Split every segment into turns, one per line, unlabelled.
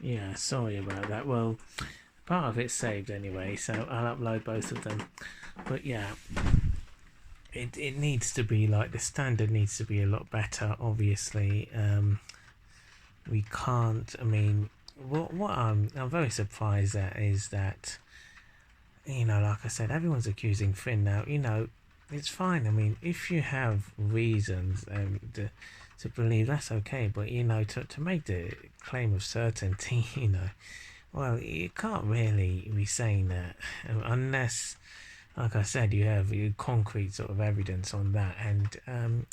Yeah, sorry about that. Well, part of it's saved anyway, so I'll upload both of them. But yeah, it needs to be like the standard needs to be a lot better. Obviously, we can't. I mean, what I'm very surprised at is that, like I said, everyone's accusing Finn now. It's fine. I mean, if you have reasons to believe, that's okay. But to make the claim of certainty, well, you can't really be saying that unless, like I said, you have concrete sort of evidence on that, and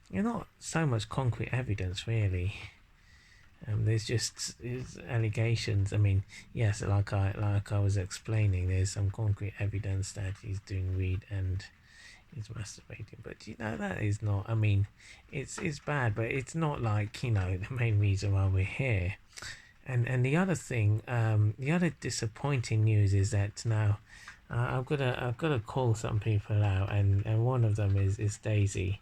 you're not so much concrete evidence really. There's just allegations. I mean, yes, like I was explaining, there's some concrete evidence that he's doing weed and he's masturbating, but that is not. I mean, it's bad, but it's not like the main reason why we're here. And the other thing, the other disappointing news is that now I've got to call some people out, and one of them is Daisy.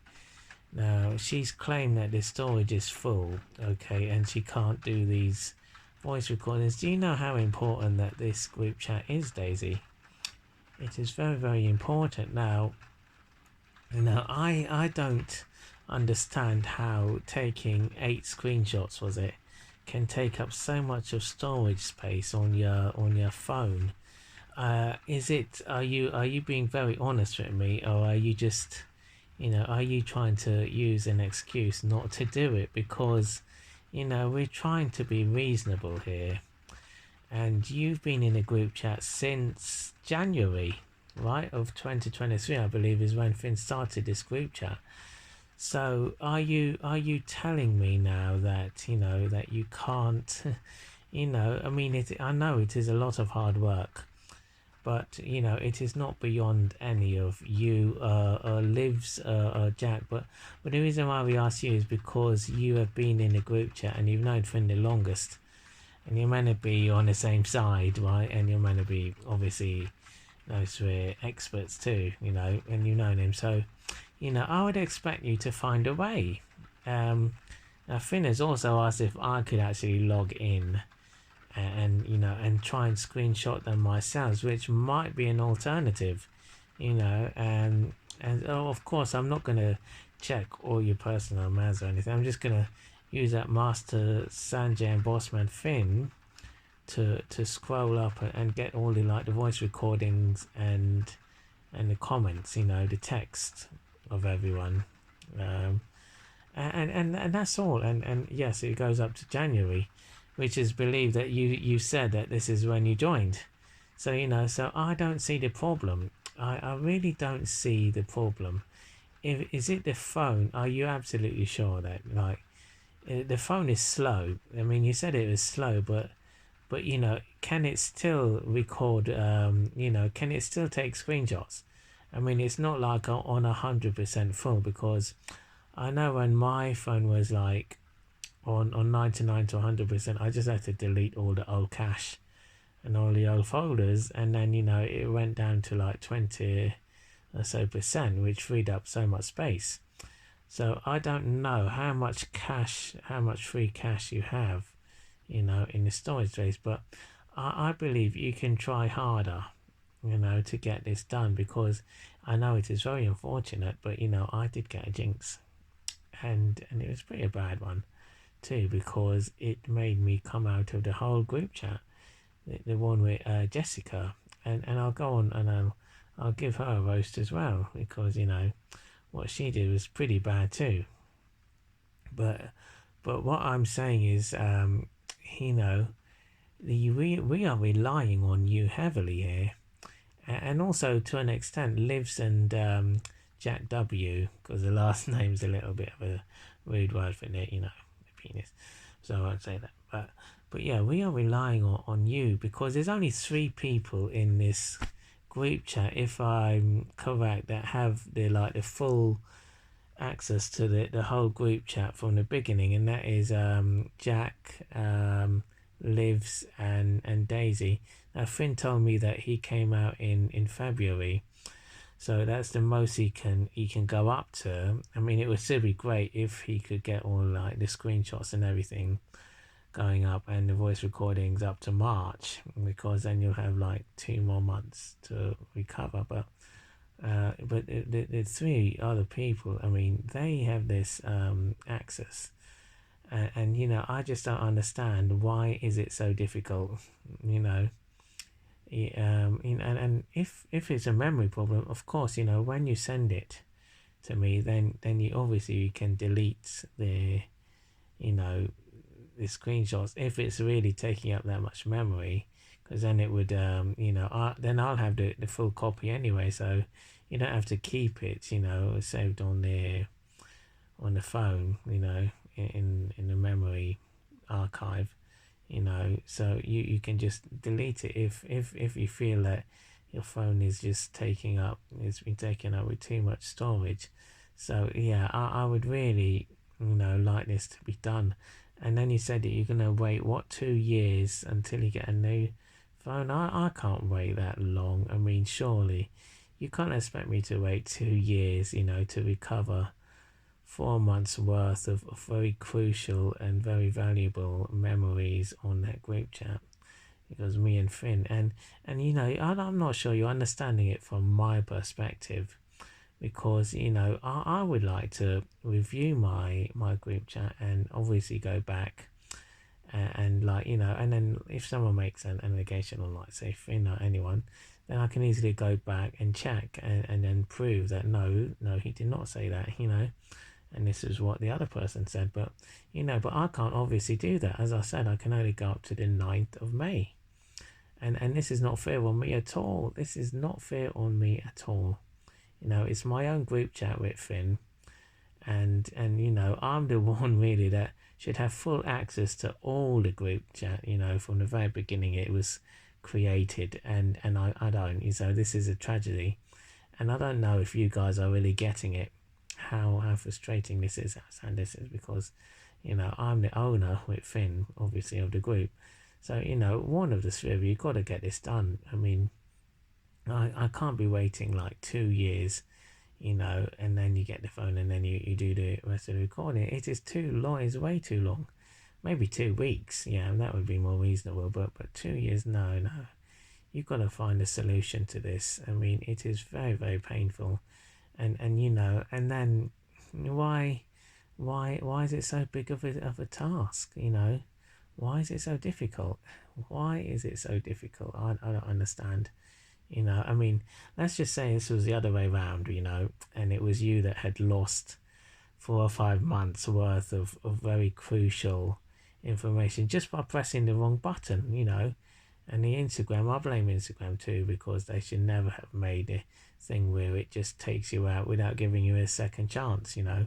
Now, she's claimed that the storage is full, okay, and she can't do these voice recordings. Do you know how important that this group chat is, Daisy? It is very, very important. Now, I don't understand how taking 8 screenshots, was it, can take up so much of storage space on your phone. Are you being very honest with me, or are you just are you trying to use an excuse not to do it? Because, we're trying to be reasonable here. And you've been in a group chat since January, right, of 2023, I believe, is when Finn started this group chat. So are you telling me now that, that you can't, I mean, I know it is a lot of hard work, but it is not beyond any of you Liv's Jack. But the reason why we ask you is because you have been in a group chat and you've known Finn the longest, and you're meant to be on the same side, right? And you're meant to be obviously those we're experts too, and you've known him. So I would expect you to find a way. Now Finn has also asked if I could actually log in and try and screenshot them myself, which might be an alternative, and oh, of course I'm not going to check all your personal mails or anything. I'm just going to use that Master Sanjay and Bossman Finn to scroll up and get all the voice recordings and the comments, the text of everyone, and that's all. And yes, it goes up to January, which is believed that you said that this is when you joined. So so I don't see the problem. I really don't see the problem. Is it the phone? Are you absolutely sure that the phone is slow? I mean, you said it was slow, but can it still record? Can it still take screenshots? I mean, it's not like on 100% full, because I know when my phone was like on 99 to 100%, I just had to delete all the old cache and all the old folders, and then it went down to like 20 or so percent, which freed up so much space. So I don't know how much free cache you have in the storage space, but I believe you can try harder to get this done, because I know it is very unfortunate, but I did get a jinx, and it was pretty a bad one too, because it made me come out of the whole group chat, the one with Jessica, and I'll go on and I'll give her a roast as well, because what she did was pretty bad too. But what I'm saying is, we are relying on you heavily here, and also to an extent Livs and Jack W, because the last name's a little bit of a rude word for it, the penis, so I won't say that. But yeah, we are relying on you, because there's only 3 people in this group chat, if I'm correct, that have the full access to the whole group chat from the beginning, and that is Jack, Livs, and Daisy. Now Finn told me that he came out in February, so that's the most he can go up to. I mean, it would still be great if he could get all the screenshots and everything going up, and the voice recordings up to March, because then you'll have like 2 more months to recover. But the three other people, I mean, they have this access, and you know, I just don't understand why is it so difficult, you know. And if it's a memory problem, of course, you know, when you send it to me, then you obviously you can delete the, you know, the screenshots if it's really taking up that much memory, because then it would, you know, then I'll have the full copy anyway, so you don't have to keep it, you know, saved on the phone, you know, in the memory archive, you know. So you can just delete it if you feel that your phone is just it's been taken up with too much storage. So yeah, I would really, you know, like this to be done. And then you said that you're gonna wait, what, 2 years until you get a new phone? I can't wait that long. I mean, surely you can't expect me to wait 2 years, you know, to recover 4 months worth of very crucial and very valuable memories on that group chat. Because me and Finn, and you know, I'm not sure you're understanding it from my perspective, because you know, I would like to review my group chat and obviously go back and like, you know, and then if someone makes an allegation on, like, say Finn or anyone, then I can easily go back and check and then prove that no, he did not say that, you know, and this is what the other person said. But you know, but I can't obviously do that. As I said, I can only go up to the 9th of May, and this is not fair on me at all. This is not fair on me at all. You know, it's my own group chat with Finn, and you know, I'm the one really that should have full access to all the group chat, you know, from the very beginning it was created, and I don't. So this is a tragedy, and I don't know if you guys are really getting it, how frustrating this is, how sad this is, because you know, I'm the owner with Finn, obviously, of the group. So you know, one of the three of you got to get this done. I mean, I can't be waiting like 2 years, you know, and then you get the phone and then you do the rest of the recording. It is too long. It's way too long. Maybe 2 weeks, yeah, that would be more reasonable. But 2 years, no. You've got to find a solution to this. I mean, it is very, very painful, and you know, and then why is it so big of a task? You know, why is it so difficult? Why is it so difficult? I don't understand. You know, I mean, let's just say this was the other way around, you know, and it was you that had lost 4 or 5 months worth of very crucial information just by pressing the wrong button, you know. And the Instagram, I blame Instagram too, because they should never have made a thing where it just takes you out without giving you a second chance, you know.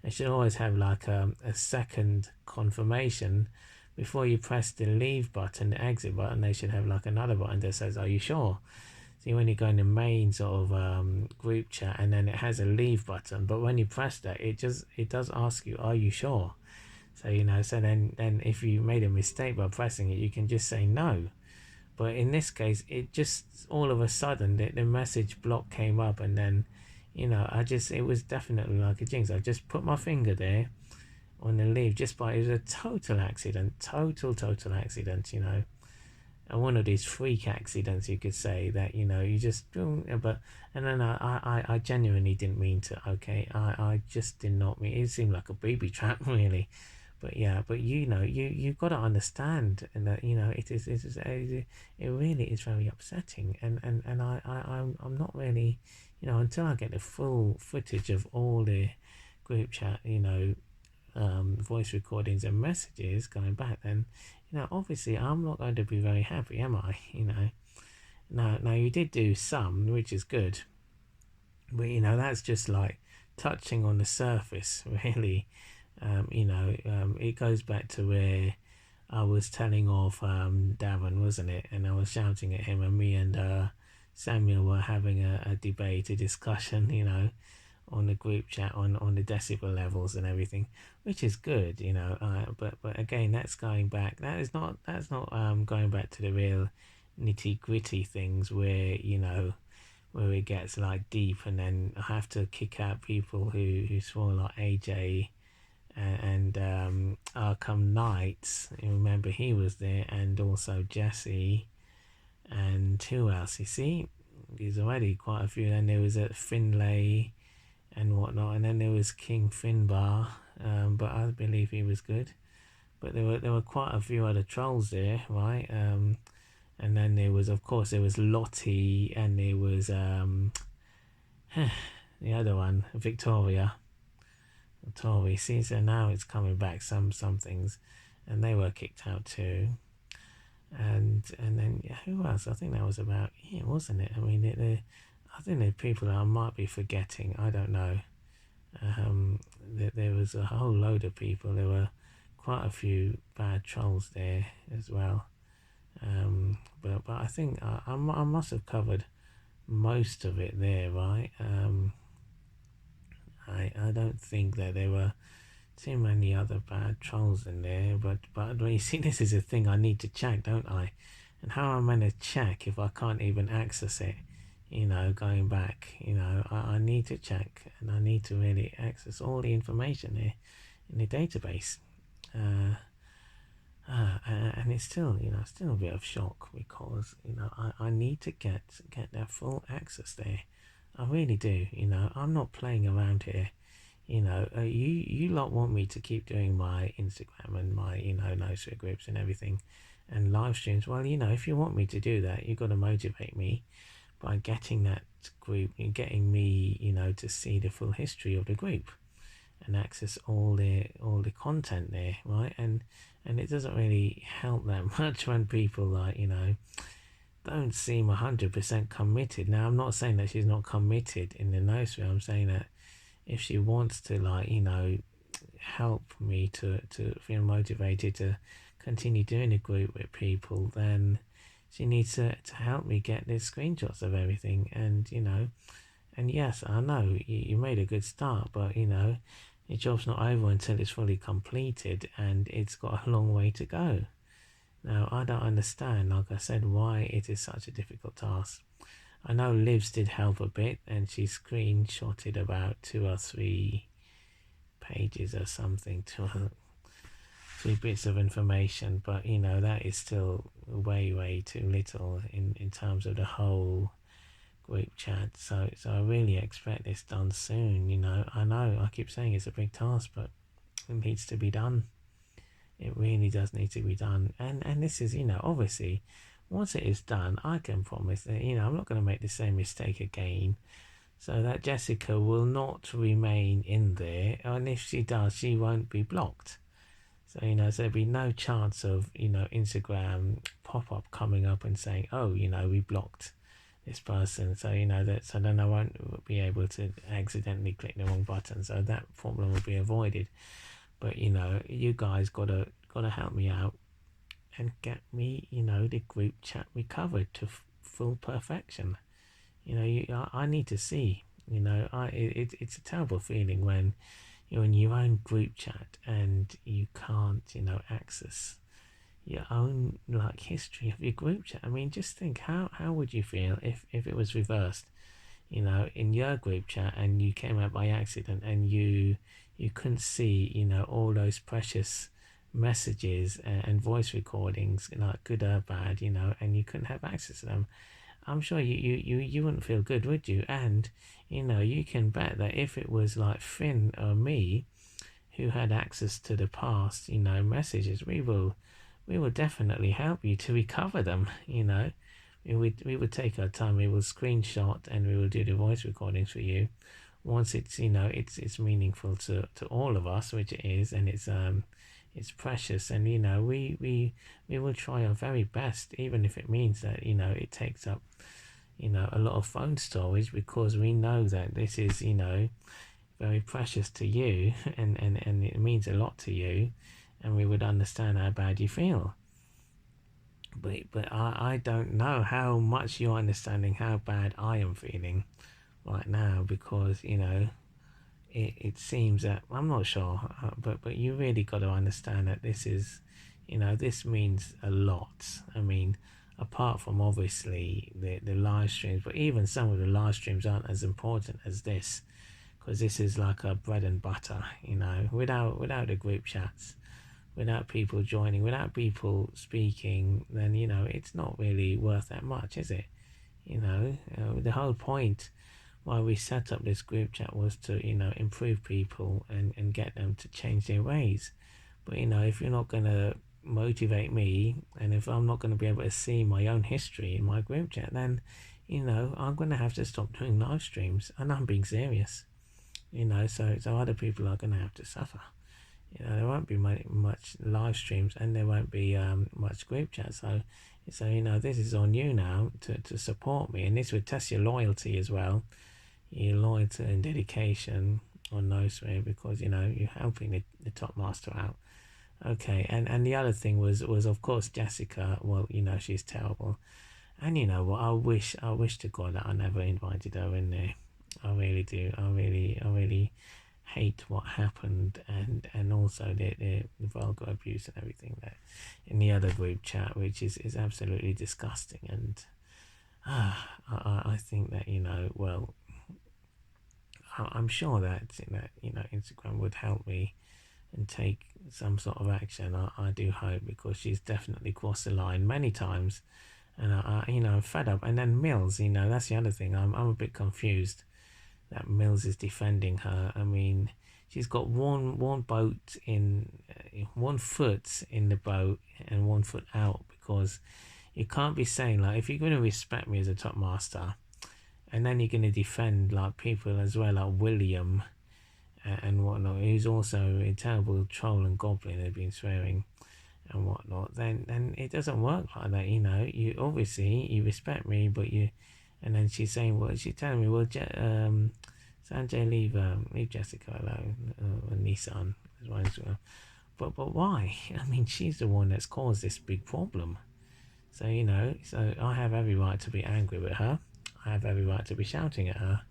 They should always have like a second confirmation before you press the leave button, the exit button. They should have like another button that says, "Are you sure?" See, when you go in the main sort of group chat, and then it has a leave button, but when you press that, it does ask you, "Are you sure?" So you know, so then if you made a mistake by pressing it, you can just say no. But in this case, it just all of a sudden the message block came up, and then, you know, it was definitely like a jinx. I just put my finger there on the leave just by, it was a total accident, total accident, you know. And one of these freak accidents, you could say, that, you know, you just but and then I genuinely didn't mean to. Okay, I just did not mean it. Seemed like a booby trap, really. But yeah, but you know, you've got to understand, and that, you know, it really is very upsetting, and I'm not really, you know, until I get the full footage of all the group chat, you know, voice recordings and messages going back, then, you know, obviously I'm not going to be very happy, am I? You know, now you did do some, which is good, but you know, that's just like touching on the surface, really. You know, it goes back to where I was telling off Darren, wasn't it? And I was shouting at him, and me and Samuel were having a debate, a discussion, you know, on the group chat on the decibel levels and everything, which is good, you know. But again, that's going back. That's not going back to the real nitty gritty things where, you know, where it gets like deep, and then I have to kick out people who swore like AJ and Arkham Knight. You remember he was there, and also Jesse, and who else? You see, there's already quite a few. Then there was Finlay and whatnot, and then there was King Finbar, but I believe he was good. But there were quite a few other trolls there, right? And then there was, of course, there was Lottie, and there was the other one, Victoria. Tori. See, so now it's coming back. Some things, and they were kicked out too. And then yeah, who else? I think that was about it, wasn't it? I mean, I think there are people that I might be forgetting. I don't know. There was a whole load of people. There were quite a few bad trolls there as well. But I think I must have covered most of it there, right? I don't think that there were too many other bad trolls in there, but you see, this is a thing I need to check, don't I? And how am I going to check if I can't even access it? You know, going back, you know, I need to check, and I need to really access all the information there in the database. And it's still, you know, still a bit of shock, because, you know, I need to get that full access there. I really do. You know, I'm not playing around here. You know, you lot want me to keep doing my Instagram and my, you know, Nosfer groups and everything, and live streams. Well, you know, if you want me to do that, you've got to motivate me by getting that group and getting me, you know, to see the full history of the group and access all the content there, right? And it doesn't really help that much when people, like, you know, don't seem 100% committed. Now, I'm not saying that she's not committed in the Nosfer. I'm saying that if she wants to, like, you know, help me to feel motivated to continue doing a group with people, then she needs to help me get the screenshots of everything. And, you know, and yes, I know you made a good start, but, you know, your job's not over until it's fully completed, and it's got a long way to go. Now, I don't understand, like I said, why it is such a difficult task. I know Livs did help a bit, and she screenshotted about 2 or 3 pages or something, 3 bits of information, but, you know, that is still way too little in terms of the whole group chat. So I really expect this done soon. You know, I keep saying it's a big task, but it needs to be done. It really does need to be done. And this is, you know, obviously, once it is done, I can promise that, you know, I'm not going to make the same mistake again. So that Jessica will not remain in there, and if she does, she won't be blocked. So, you know, so there'll be no chance of, you know, Instagram pop-up coming up and saying, oh, you know, we blocked this person. So, you know, so then I won't be able to accidentally click the wrong button. So that problem will be avoided. But, you know, you guys gotta help me out and get me, you know, the group chat recovered to full perfection. You know, I need to see. You know, it's a terrible feeling when you're in your own group chat and you can't, you know, access your own, like, history of your group chat. I mean, just think, how would you feel if it was reversed? You know, in your group chat, and you came out by accident, and you couldn't see, you know, all those precious messages and voice recordings, like good or bad, you know, and you couldn't have access to them. I'm sure you wouldn't feel good, would you? And, you know, you can bet that if it was like Finn or me who had access to the past, you know, messages, we will definitely help you to recover them. You know, we would take our time, we will screenshot, and we will do the voice recordings for you once it's, you know, it's meaningful to all of us, which it is, and it's precious. And, you know, we will try our very best, even if it means that, you know, it takes up, you know, a lot of phone storage, because we know that this is, you know, very precious to you, and it means a lot to you, and we would understand how bad you feel. But I don't know how much you're understanding how bad I am feeling right now, because, you know, it seems that, I'm not sure, but you really got to understand that this is, you know, this means a lot. I mean, apart from obviously the live streams, but even some of the live streams aren't as important as this, because this is like a bread and butter, you know. Without the group chats, without people joining, without people speaking, then you know it's not really worth that much, is it? You know, the whole point why we set up this group chat was to, you know, improve people and get them to change their ways. But you know, if you're not going to motivate me, and if I'm not going to be able to see my own history in my group chat, then you know I'm going to have to stop doing live streams. And I'm being serious. You know, so other people are going to have to suffer. You know, there won't be much live streams, and there won't be much group chat. So you know, this is on you now to support me, and this would test your loyalty as well, your loyalty and dedication on Nosware, because you know you're helping the top master out. Okay, and the other thing was of course Jessica. Well, you know she's terrible, and you know what? I wish to God that I never invited her in there. I really do. I really hate what happened, and also the vulgar abuse and everything that in the other group chat, which is absolutely disgusting. And I think that, you know, well, I'm sure that you know Instagram would help me and take some sort of action. I do hope, because she's definitely crossed the line many times, and you know, I'm fed up. And then Mills, you know, that's the other thing. I'm a bit confused that Mills is defending her. I mean, she's got one boat in 1 foot in the boat and 1 foot out, because you can't be saying, like, if you're going to respect me as a top master, and then you're going to defend like people as well, like William and whatnot, who's also a terrible troll and goblin, has been swearing and whatnot, then it doesn't work like that. You know, you obviously you respect me, but you, and then she's saying, well, she's telling me, well, Sanjay, leave Jessica alone, and Nissan as well. But why? I mean, she's the one that's caused this big problem. So you know, so I have every right to be angry with her. I have every right to be shouting at her.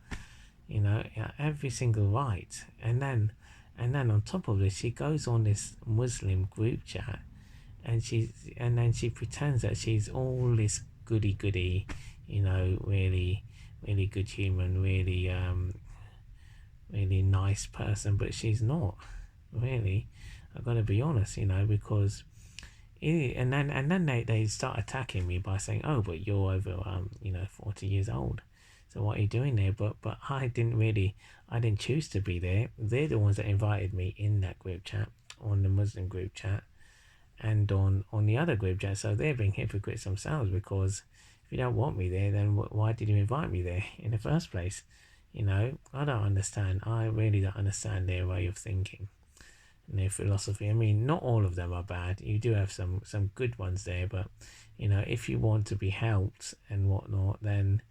You know, every single right. And then on top of this, she goes on this Muslim group chat, and then she pretends that she's all this goody, you know, really good human, really nice person, but she's not really. I've got to be honest, you know, because and then they start attacking me by saying, oh, but you're over 40 years old, so what are you doing there? But I didn't choose to be there. They're the ones that invited me in that group chat, on the Muslim group chat, and on the other group chat. So they're being hypocrites themselves, because if you don't want me there, then why did you invite me there in the first place? You know, I don't understand. I really don't understand their way of thinking and their philosophy. I mean, not all of them are bad. You do have some good ones there, but you know, if you want to be helped and whatnot, then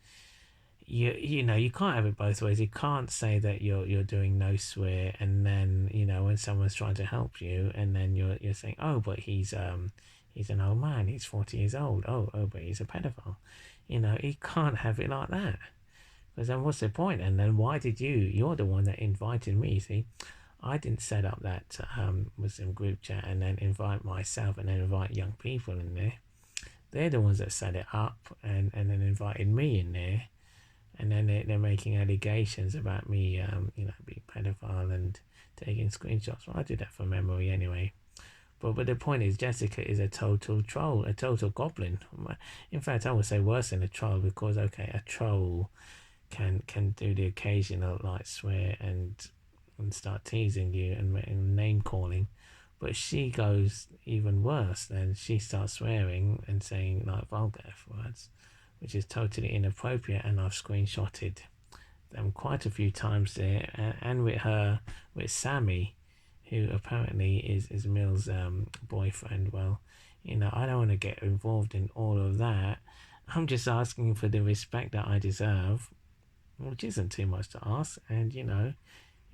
you know you can't have it both ways. You can't say that you're doing no swear, and then you know when someone's trying to help you, and then you're saying, oh, but he's an old man, he's 40 years old. Oh, but he's a pedophile. You know, you can't have it like that, because then what's the point? And then why did you're the one that invited me, see? I didn't set up that Muslim group chat and then invite myself and then invite young people in there. They're the ones that set it up and then invited me in there. And then they're making allegations about me, being pedophile and taking screenshots. Well, I do that from memory anyway. But the point is, Jessica is a total troll, a total goblin. In fact, I would say worse than a troll, because, okay, a troll can do the occasional, like, swear and start teasing you and name calling, but she goes even worse. Then she starts swearing and saying like vulgar F words, which is totally inappropriate, and I've screenshotted them quite a few times there, and with Sammy, who apparently is Mill's boyfriend. Well, you know, I don't want to get involved in all of that. I'm just asking for the respect that I deserve, which isn't too much to ask, and you know,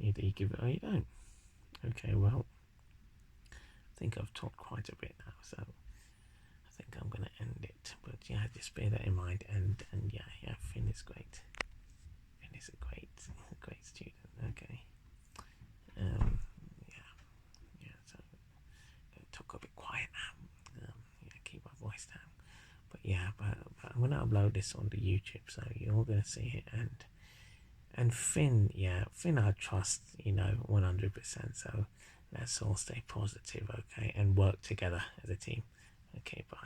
either you give it or you don't. Okay, well, I think I've talked quite a bit now, so I think I'm going to end it. But yeah, just bear that in mind. And yeah, Finn is great. Finn is a great student. Okay. Yeah. So I'm going to talk a bit quiet now. Keep my voice down. But yeah, but I'm going to upload this onto YouTube, so you're all going to see it. And And Finn, yeah, Finn I trust, 100%. So let's all stay positive, okay, and work together as a team. Okay, bye.